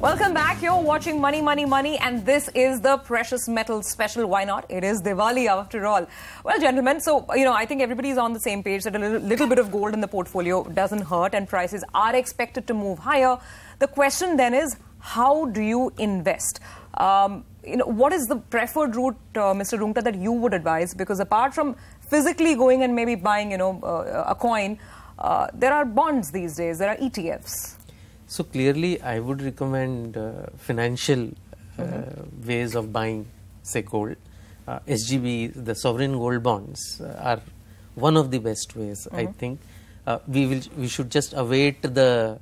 Welcome back. You're watching Money, Money, Money, and this is the Precious Metals Special. Why not? It is Diwali after all. Well, gentlemen, so, I think everybody's on the same page that a little bit of gold in the portfolio doesn't hurt and prices are expected to move higher. The question then is, how do you invest? What is the preferred route, Mr. Rungta, that you would advise? Because apart from physically going and maybe buying, a coin, there are bonds these days, there are ETFs. So clearly, I would recommend financial ways of buying, say, gold. SGB, the sovereign gold bonds, are one of the best ways. I think we should just await the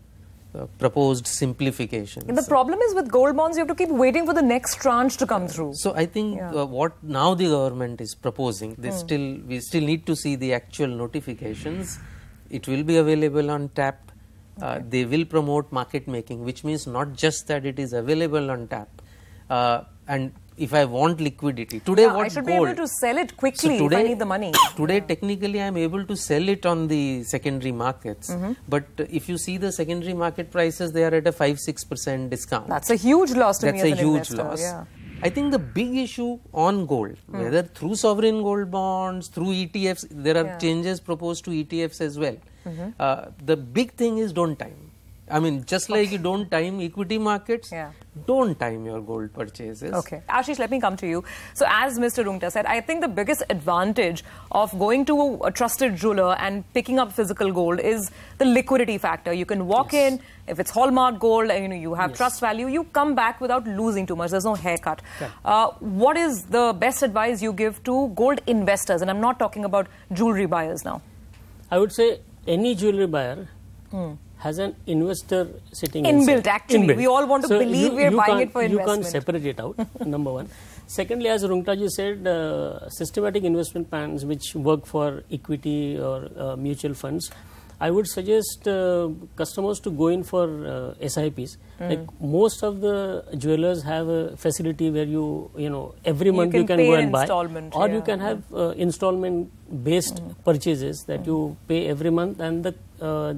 proposed simplification. And the problem is with gold bonds, you have to keep waiting for the next tranche to come through. So I think what now the government is proposing, we still need to see the actual notifications. It will be available on tap. They will promote market making, which means not just that it is available on tap. And if I want liquidity, today what I should gold, be able to sell it quickly if I need the money. Today technically I am able to sell it on the secondary markets. But if you see the secondary market prices, they are at a 5-6% discount. That's a huge loss to me as an That's a huge investor. loss. Yeah. I think the big issue on gold, whether through sovereign gold bonds, through ETFs, there are changes proposed to ETFs as well. The big thing is don't time. I mean, just like you don't time equity markets, don't time your gold purchases. Okay. Ashish, let me come to you. So as Mr. Rungta said, I think the biggest advantage of going to a trusted jeweler and picking up physical gold is the liquidity factor. You can walk in, if it's hallmark gold, you have trust value, you come back without losing too much. There's no haircut. What is the best advice you give to gold investors? And I'm not talking about jewelry buyers now. I would say any jewelry buyer has an investor sitting inbuilt, actually. Inbuilt. We all want to believe we're buying it for investment. You can't separate it out, number one. Secondly, as Rungtaji said, systematic investment plans which work for equity or mutual funds, I would suggest customers to go in for SIPs. Like most of the jewelers have a facility where every month you can go and buy, or you can have installment-based purchases that you pay every month, and the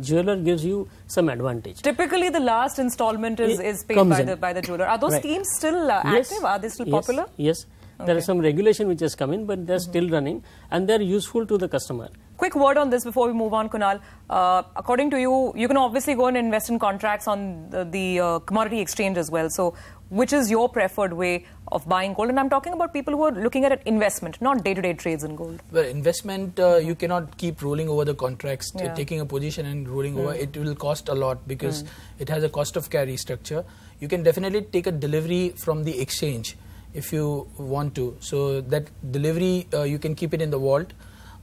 jeweler gives you some advantage. Typically, the last installment is paid by the jeweler. Are those schemes still active? Are they still popular? Yes. Okay. There is some regulation which has come in, but they're still running, and they're useful to the customer. Quick word on this before we move on, Kunal. According to you, you can obviously go and invest in contracts on the commodity exchange as well. So, which is your preferred way of buying gold? And I'm talking about people who are looking at an investment, not day-to-day trades in gold. Well, investment, you cannot keep rolling over the contracts, taking a position and rolling over. It will cost a lot because it has a cost of carry structure. You can definitely take a delivery from the exchange if you want to. So that delivery, you can keep it in the vault.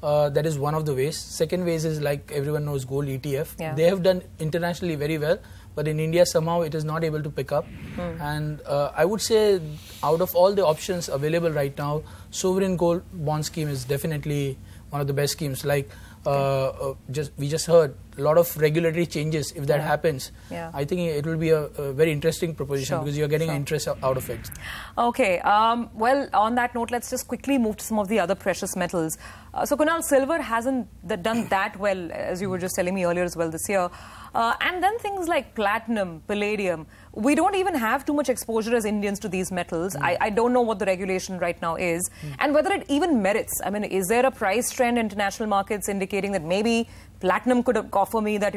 That is one of the ways. Second ways is, like everyone knows, gold ETF. They have done internationally very well, but in India somehow it is not able to pick up. And I would say out of all the options available right now, sovereign gold bond scheme is definitely one of the best schemes. Like we just heard a lot of regulatory changes. If that happens, I think it will be a very interesting proposition because you're getting interest out of it. Okay. Well, on that note, let's just quickly move to some of the other precious metals. So, Kunal, silver hasn't done that well, as you were just telling me earlier as well this year. And then things like platinum, palladium. We don't even have too much exposure as Indians to these metals. I don't know what the regulation right now is and whether it even merits. I mean, is there a price trend in international markets indicating that maybe platinum could offer me that,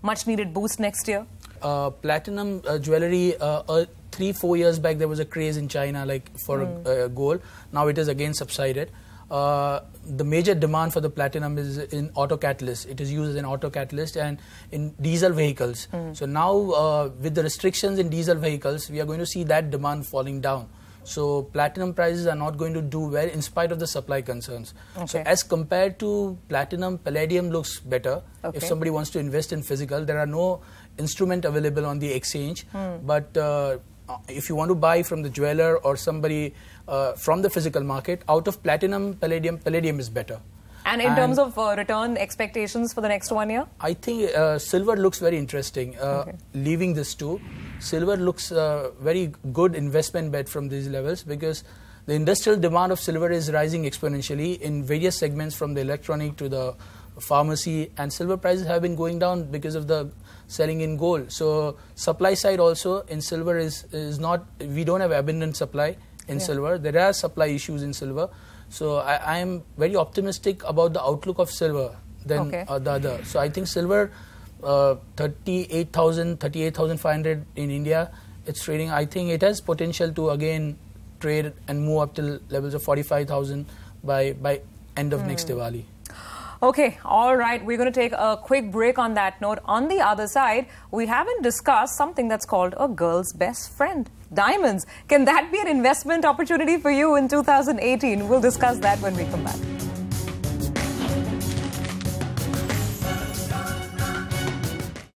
much needed boost next year? Platinum jewelry, 3-4 years back, there was a craze in China like for gold. Now it is again subsided. The major demand for the platinum is in auto catalyst. It is used as an auto catalyst and in diesel vehicles. So now with the restrictions in diesel vehicles, we are going to see that demand falling down. So platinum prices are not going to do well in spite of the supply concerns. So as compared to platinum, palladium looks better. If somebody wants to invest in physical, there are no instrument available on the exchange. But if you want to buy from the jeweler or somebody from the physical market, out of platinum, palladium is better. And in terms of return expectations for the next 1 year? I think silver looks very interesting. Leaving this too, silver looks very good investment bet from these levels because the industrial demand of silver is rising exponentially in various segments from the electronic to the pharmacy, and silver prices have been going down because of the selling in gold. So supply side also in silver is not, we don't have abundant supply in silver. There are supply issues in silver. So I am very optimistic about the outlook of silver than the other. So I think silver 38,000, 38,500 in India, it's trading. I think it has potential to again trade and move up till levels of 45,000 by end of next Diwali. Okay, all right. We're going to take a quick break on that note. On the other side, we haven't discussed something that's called a girl's best friend, diamonds. Can that be an investment opportunity for you in 2018? We'll discuss that when we come back.